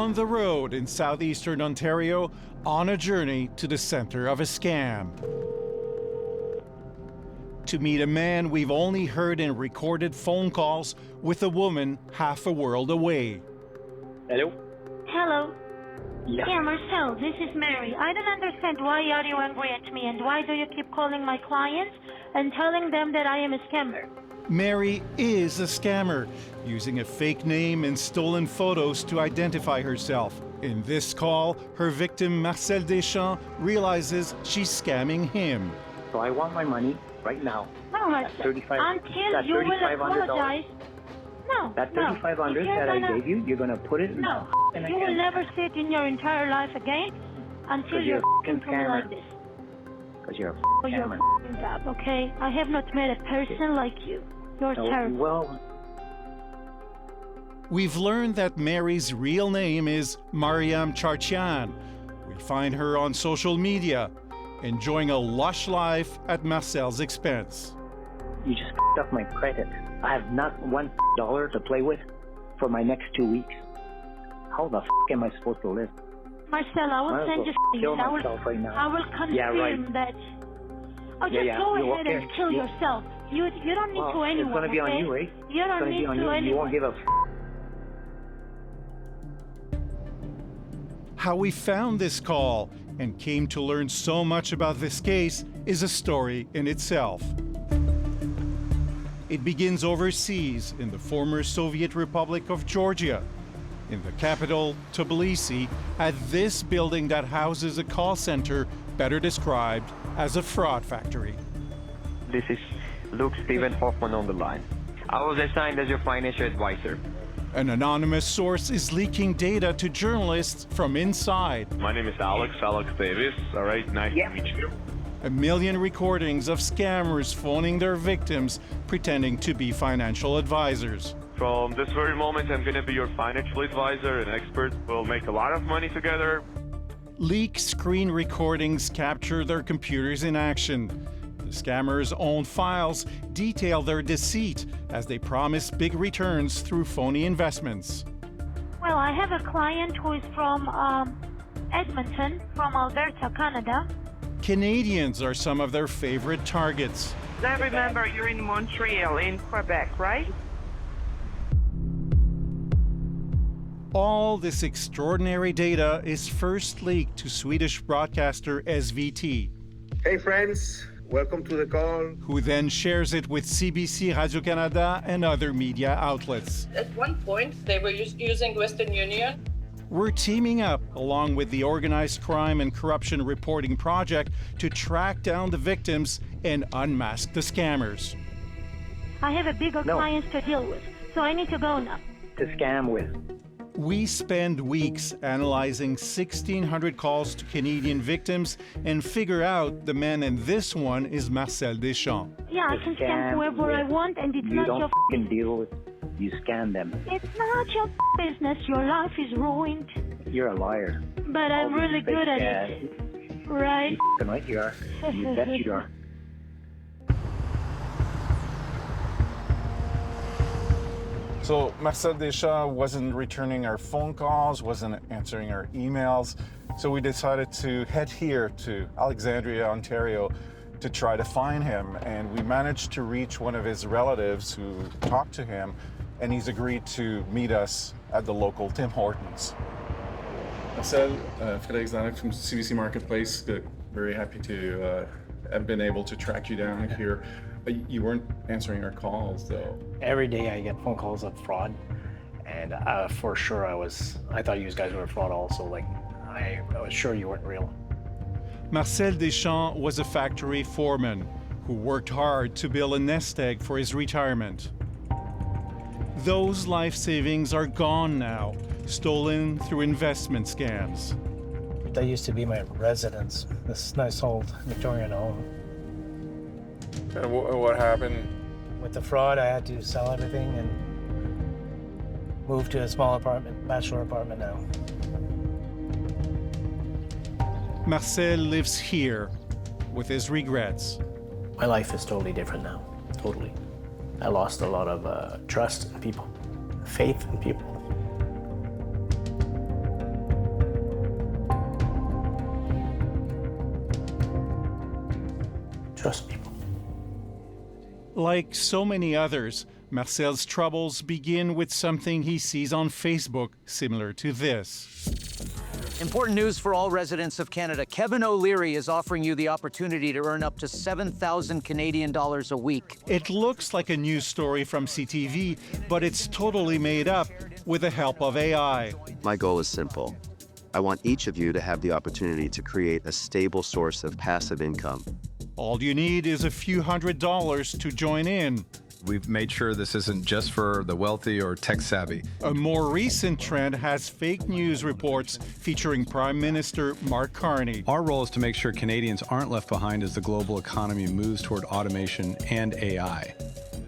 on the road in southeastern Ontario on a journey to the center of a scam. To meet a man we've only heard in recorded phone calls with a woman half a world away. Hello? Hello. Yeah. Yeah, Marcel, this is Mary. I don't understand why are you angry at me and why do you keep calling my clients and telling them that I am a scammer? Mary is a scammer, using a fake name and stolen photos to identify herself. In this call, her victim, Marcel Deschamps, realizes she's scamming him. So I want my money right now. No, Marcel, until you will apologize. No, that no. $3,500 that I gave you, you're going to put it in No, the you will never see it in your entire life again until you're f***ing to me like this. Because you're a Oh, you're scammer. f***ing up, okay? I have not met a person like you. You're terrible. Well, We've learned that Mary's real name is Mariam Charchian. We find her on social media, enjoying a lush life at Marcel's expense. you just f***ed up my credit. I have not $1 to play with for my next 2 weeks. How the f*** am I supposed to live? Marcel, I will send you kill things. myself right now. I will confirm Yeah, right. that. Oh, just go You ahead and kill yourself. You don't need to anyone, It's going to be okay? on you, right? You don't need to anyone. You won't give a f***. How we found this call and came to learn so much about this case is a story in itself. It begins overseas in the former Soviet Republic of Georgia, in the capital, Tbilisi, at this building that houses a call center better described as a fraud factory. This is Luke Steven Hoffman on the line. I was assigned as your financial advisor. An anonymous source is leaking data to journalists from inside. My name is Alex Davis. All right, nice to meet you. A million recordings of scammers phoning their victims, pretending to be financial advisors. From this very moment, I'm going to be your financial advisor and expert. We'll make a lot of money together. Leaked screen recordings capture their computers in action. The scammers' own files detail their deceit as they promise big returns through phony investments. Well, I have a client who is from Edmonton, from Alberta, Canada. Canadians are some of their favorite targets. I remember you're in Montreal, in Quebec, right? All this extraordinary data is first leaked to Swedish broadcaster SVT, Hey friends, welcome to the call. who then shares it with CBC Radio-Canada and other media outlets. At one point, they were using Western Union. We're teaming up, along with the Organized Crime and Corruption Reporting Project, to track down the victims and unmask the scammers. I have a bigger client to deal with, so I need to go now. To scam with. We spend weeks analyzing 1,600 calls to Canadian victims and figure out the man in this one is Marcel Deschamps. Yeah, I can scam whoever I want, and it's You not don't your f***ing deal with. You scam them. It's not your business. Your life is ruined. You're a liar. But I'm really good at it. Right? You f***ing right you are. You bet you are. So Marcel Deschamps wasn't returning our phone calls, wasn't answering our emails. So we decided to head here to Alexandria, Ontario, to try to find him. And we managed to reach one of his relatives who talked to him, and he's agreed to meet us at the local Tim Hortons. Marcel, Frédéric Zanuck from CBC Marketplace. Very happy to have been able to track you down here. You weren't answering our calls, though. Every day I get phone calls of fraud, and for sure I thought you guys were fraud also. Like, I was sure you weren't real. Marcel Deschamps was a factory foreman who worked hard to build a nest egg for his retirement. Those life savings are gone now, stolen through investment scams. That used to be my residence, this nice old Victorian home. And what happened? With the fraud, I had to sell everything and move to a small apartment, bachelor apartment now. Marcel lives here with his regrets. My life is totally different now, totally. I lost a lot of trust in people, faith in people. trust people. Like so many others, Marcel's troubles begin with something he sees on Facebook similar to this. Important news for all residents of Canada. Kevin O'Leary is offering you the opportunity to earn up to 7,000 Canadian dollars a week. It looks like a news story from CTV, but it's totally made up with the help of AI. My goal is simple. I want each of you to have the opportunity to create a stable source of passive income. All you need is a few $100s to join in. We've made sure this isn't just for the wealthy or tech-savvy. A more recent trend has fake news reports featuring Prime Minister Mark Carney. Our role is to make sure Canadians aren't left behind as the global economy moves toward automation and AI.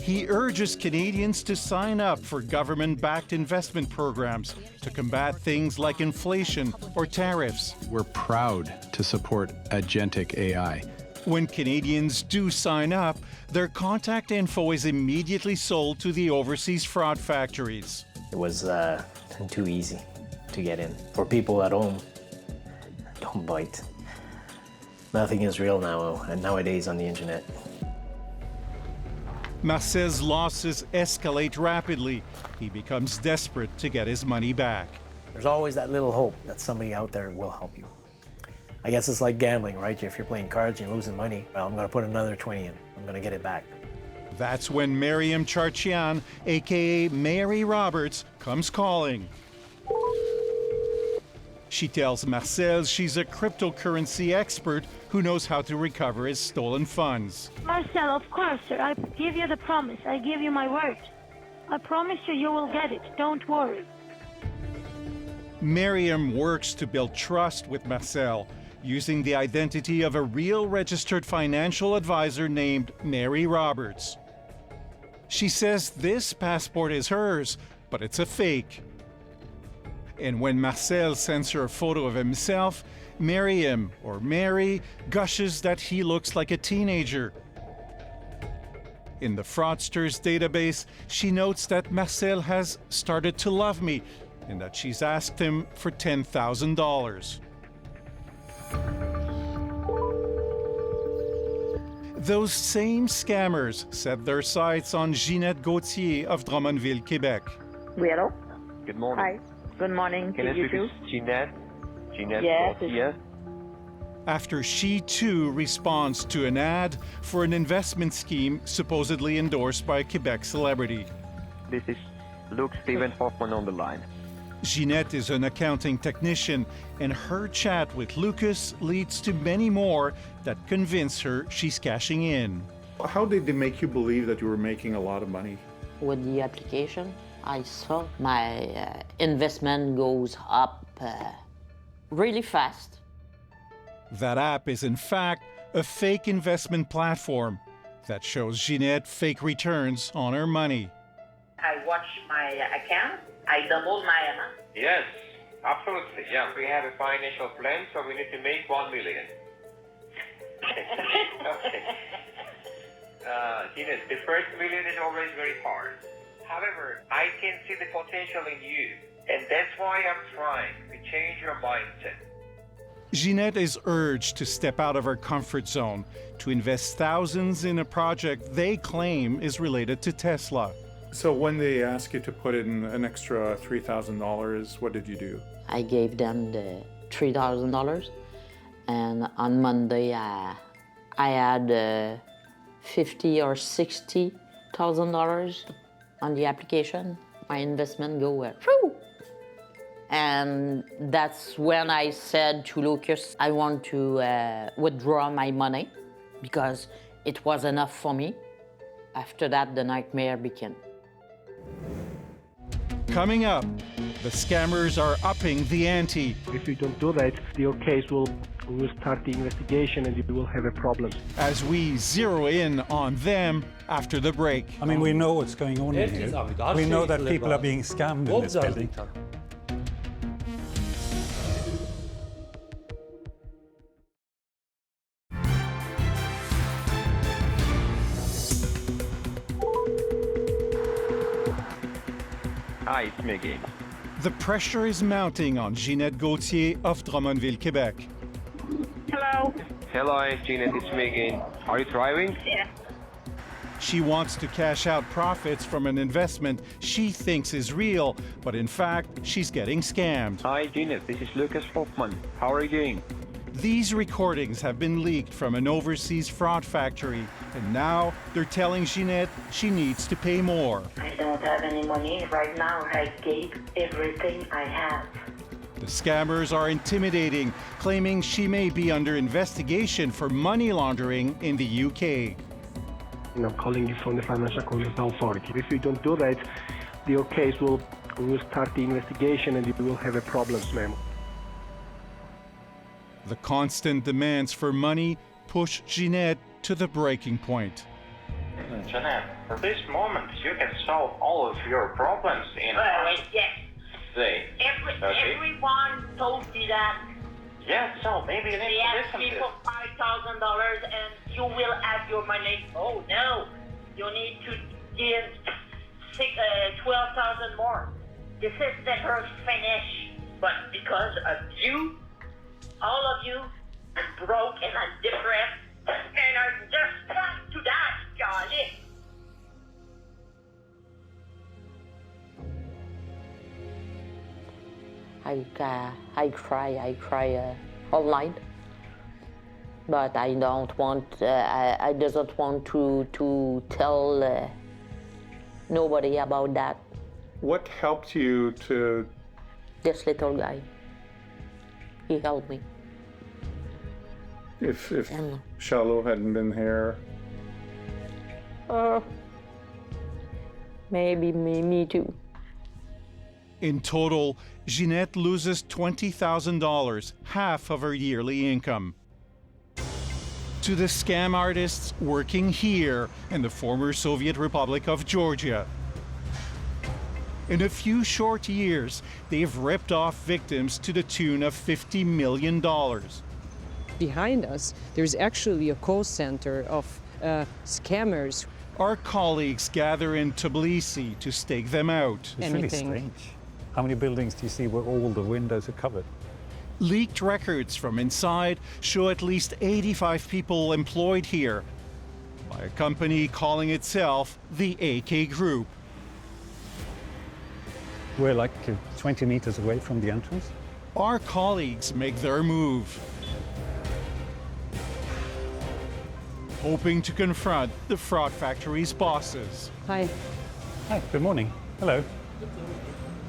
He urges Canadians to sign up for government-backed investment programs to combat things like inflation or tariffs. We're proud to support agentic AI. When Canadians do sign up, their contact info is immediately sold to the overseas fraud factories. It was too easy to get in. For people at home, don't bite. Nothing is real now, and nowadays on the internet. Marcel's losses escalate rapidly. He becomes desperate to get his money back. There's always that little hope that somebody out there will help you. I guess it's like gambling, right? If you're playing cards and you're losing money, well, I'm going to put another 20 in. I'm going to get it back. That's when Miriam Charchian, aka Mary Roberts, comes calling. She tells Marcel she's a cryptocurrency expert who knows how to recover his stolen funds. Marcel, of course, sir. I give you the promise. I give you my word. I promise you, you will get it. Don't worry. Miriam works to build trust with Marcel, using the identity of a real registered financial advisor named Mary Roberts. She says this passport is hers, but it's a fake. And when Marcel sends her a photo of himself, Miriam, or Mary, gushes that he looks like a teenager. In the fraudsters database, she notes that Marcel has started to love me and that she's asked him for $10,000. Those same scammers set their sights on Ginette Gauthier of Drummondville, Quebec. Hello? Good morning. Hi. Good morning Can to I you speak too. with Ginette? Ginette Yes, Gauthier? After she too responds to an ad for an investment scheme supposedly endorsed by a Quebec celebrity. This is Luke Stephen Hoffman on the line. Ginette is an accounting technician, and her chat with Lucas leads to many more that convince her she's cashing in. How did they make you believe that you were making a lot of money? With the application, I saw my investment goes up really fast. That app is in fact a fake investment platform that shows Ginette fake returns on her money. I watch my account. I double my amount. Yes, absolutely. Yeah, we have a financial plan, so we need to make 1 million. Okay. Ginette, the first million is always very hard. However, I can see the potential in you, and that's why I'm trying to change your mindset. Ginette is urged to step out of her comfort zone to invest thousands in a project they claim is related to Tesla. So when they asked you to put in an extra $3,000, what did you do? I gave them the $3,000, and on Monday I had $50,000 or $60,000 on the application. My investment go whew! And that's when I said to Lucas, I want to withdraw my money because it was enough for me. After that, the nightmare began. Coming up, the scammers are upping the ante. If you don't do that, your case will start the investigation and you will have a problem. As we zero in on them after the break. I mean, we know what's going on in here. We know that people are being scammed in this building. Hi, it's me again. The pressure is mounting on Ginette Gauthier of Drummondville, Quebec. Hello. Hello, Jeanette, it's me again. Are you driving? Yeah. She wants to cash out profits from an investment she thinks is real, but in fact, she's getting scammed. Hi, Jeanette, this is Lucas Hoffman. How are you doing? These recordings have been leaked from an overseas fraud factory, and now they're telling Jeanette she needs to pay more. I don't have any money right now. I gave everything I have. The scammers are intimidating, claiming she may be under investigation for money laundering in the UK. I'm calling you from the Financial Conduct Authority. If you don't do that, your case will start the investigation and you will have a problems, ma'am. The constant demands for money push Jeanette to the breaking point. Jeanette, for this moment, you can solve all of your problems in Yes. say. Everyone told me that. Yeah, so maybe you need They to asked listen me to for $5,000 and you will have your money. Oh no, you need to give 12,000 more. This is never finished. But because of you, all of you, I'm broke and I'm depressed and I just want to die, Charlie. I cry all night. But I don't want, I doesn't want to tell nobody about that. What helped you to... This little guy, he helped me. If Shallow hadn't been here? Maybe me too. In total, Jeanette loses $20,000, half of her yearly income. To the scam artists working here in the former Soviet Republic of Georgia. In a few short years, they've ripped off victims to the tune of $50 million. Behind us, there's actually a call center of scammers. Our colleagues gather in Tbilisi to stake them out. It's really strange. How many buildings do you see where all the windows are covered? Leaked records from inside show at least 85 people employed here by a company calling itself the AK Group. We're like 20 meters away from the entrance. Our colleagues make their move, hoping to confront the fraud factory's bosses. Hi. Hi, good morning. Hello.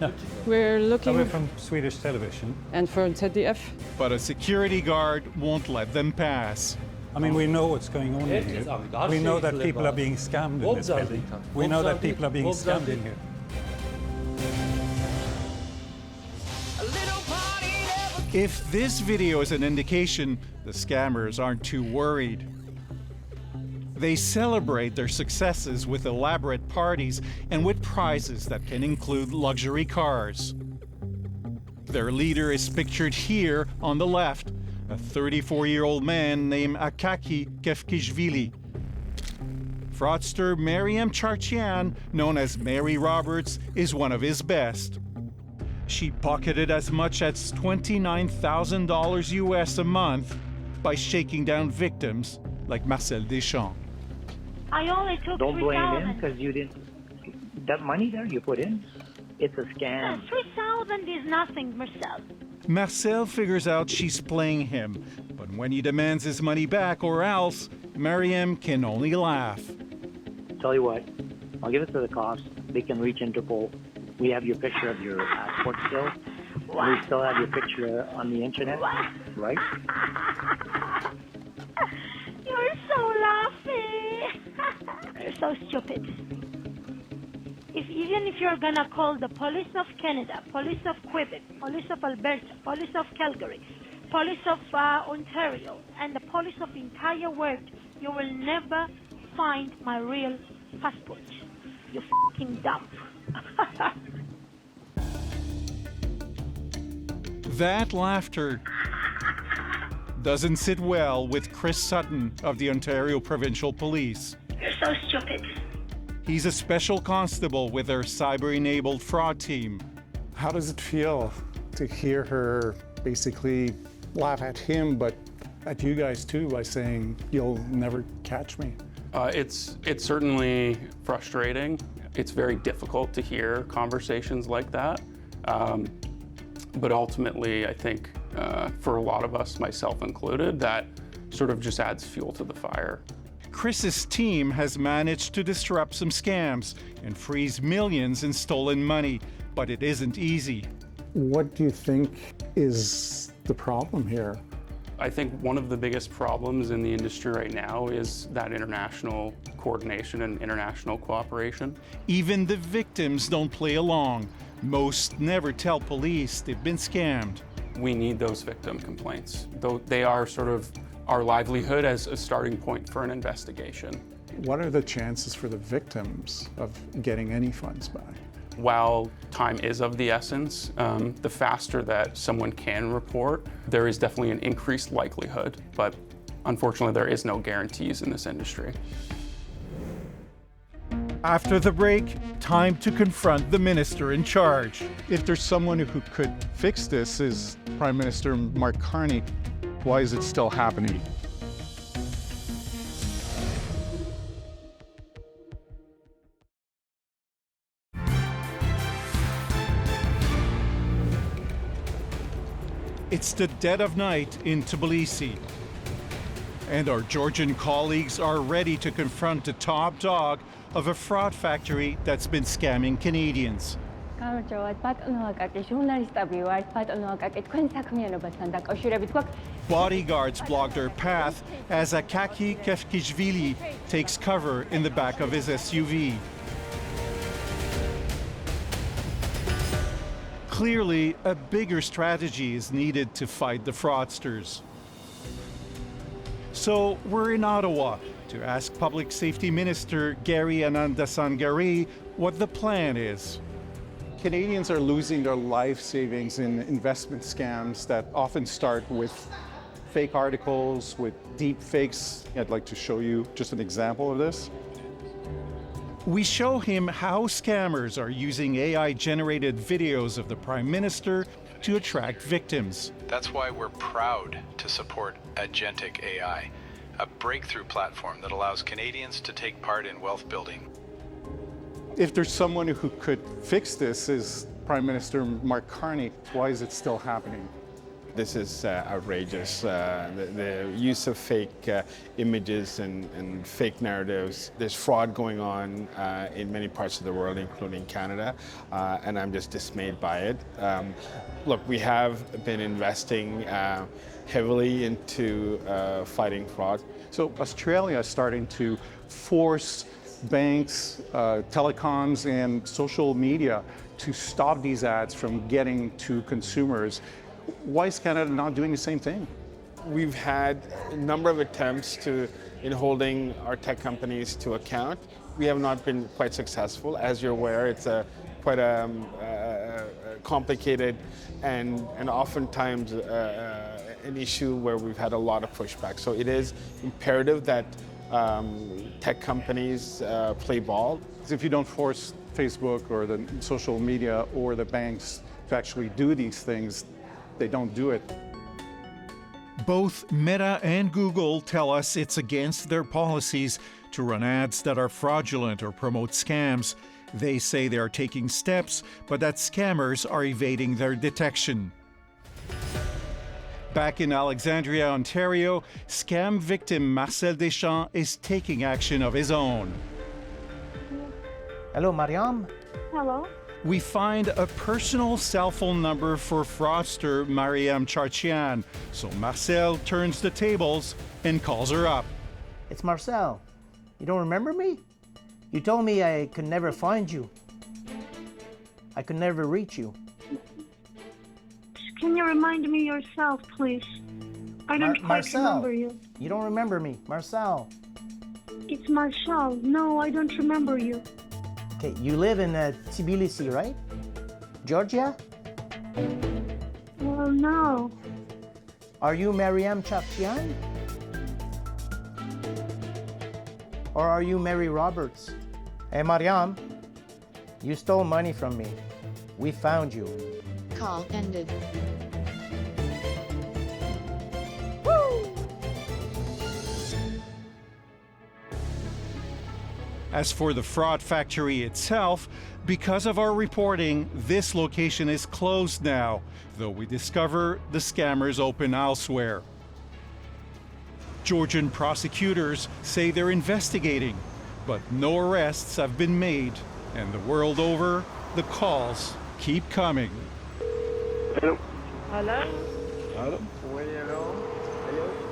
Yeah. We're looking... We're from Swedish television. And from ZDF. But a security guard won't let them pass. I mean, we know what's going on in here. We know that people are being scammed in this building. We know that people are being scammed in here. If this video is an indication, the scammers aren't too worried. They celebrate their successes with elaborate parties and with prizes that can include luxury cars. Their leader is pictured here on the left, a 34-year-old man named Akaki Kefkishvili. Fraudster Mariam Charchian, known as Mary Roberts, is one of his best. She pocketed as much as $29,000 US a month by shaking down victims like Marcel Deschamps. I only took Don't blame him $3,000. because you didn't. That money there you put in, it's a scam. $3,000 is nothing, Marcel. Marcel figures out she's playing him, but when he demands his money back or else, Mariam can only laugh. Tell you what, I'll give it to the cops. They can reach Interpol. We have your picture of your passport still. We still have your picture on the internet, right? You're so laughing. You're so stupid. Even if you're gonna call the police of Canada, police of Quebec, police of Alberta, police of Calgary, police of Ontario, and the police of the entire world, you will never find my real passport. You fucking dump. That laughter doesn't sit well with Chris Sutton of the Ontario Provincial Police. You're so stupid. He's a special constable with their cyber-enabled fraud team. How does it feel to hear her basically laugh at him, but at you guys too by saying, "You'll never catch me"? It's certainly frustrating. It's very difficult to hear conversations like that. But ultimately, I think for a lot of us, myself included, that sort of just adds fuel to the fire. Chris's team has managed to disrupt some scams and freeze millions in stolen money, but it isn't easy. What do you think is the problem here? I think one of the biggest problems in the industry right now is that international coordination and international cooperation. Even the victims don't play along. Most never tell police they've been scammed. We need those victim complaints, though they are sort of our livelihood as a starting point for an investigation. What are the chances for the victims of getting any funds back? While time is of the essence, the faster that someone can report, there is definitely an increased likelihood, but unfortunately there is no guarantees in this industry. After the break, time to confront the minister in charge. If there's someone who could fix this, is Prime Minister Mark Carney. Why is it still happening? It's the dead of night in Tbilisi, and our Georgian colleagues are ready to confront the top dog of a fraud factory that's been scamming Canadians. Bodyguards block their path as Akaki Kefkishvili takes cover in the back of his SUV. Clearly, a bigger strategy is needed to fight the fraudsters. So we're in Ottawa to ask Public Safety Minister Gary Anandasangaree what the plan is. Canadians are losing their life savings in investment scams that often start with fake articles, with deep fakes. I'd like to show you just an example of this. We show him how scammers are using AI-generated videos of the Prime Minister to attract victims. That's why we're proud to support Agentic AI, a breakthrough platform that allows Canadians to take part in wealth building. If there's someone who could fix this, is Prime Minister Mark Carney. Why is it still happening? This is outrageous. The use of fake images and fake narratives. There's fraud going on in many parts of the world, including Canada, and I'm just dismayed by it. Look, we have been investing heavily into fighting fraud. So Australia is starting to force banks, telecoms, and social media to stop these ads from getting to consumers. Why is Canada not doing the same thing? We've had a number of attempts in holding our tech companies to account. We have not been quite successful. As you're aware, it's quite a complicated and oftentimes an issue where we've had a lot of pushback. So it is imperative that tech companies play ball. If you don't force Facebook or the social media or the banks to actually do these things, they don't do it. Both Meta and Google tell us it's against their policies to run ads that are fraudulent or promote scams. They say they are taking steps, but that scammers are evading their detection. Back in Alexandria, Ontario, scam victim Marcel Deschamps is taking action of his own. Hello, Mariam. Hello. We find a personal cell phone number for fraudster Mariam Charchian, so Marcel turns the tables and calls her up. It's Marcel. You don't remember me? You told me I could never find you. I could never reach you. Can you remind me yourself, please? I don't quite Marcel, remember you. You don't remember me, Marcel. It's Marcel. No, I don't remember you. Okay, you live in Tbilisi, right? Georgia? Well, no. Are you Mariam Chapchian? Or are you Mary Roberts? Hey, Mariam, you stole money from me. We found you. Call ended. Woo! As for the fraud factory itself, because of our reporting, this location is closed now, though we discover the scammers open elsewhere. Georgian prosecutors say they're investigating, but no arrests have been made, and the world over, the calls keep coming. Hello. Hello? Hello. Hello.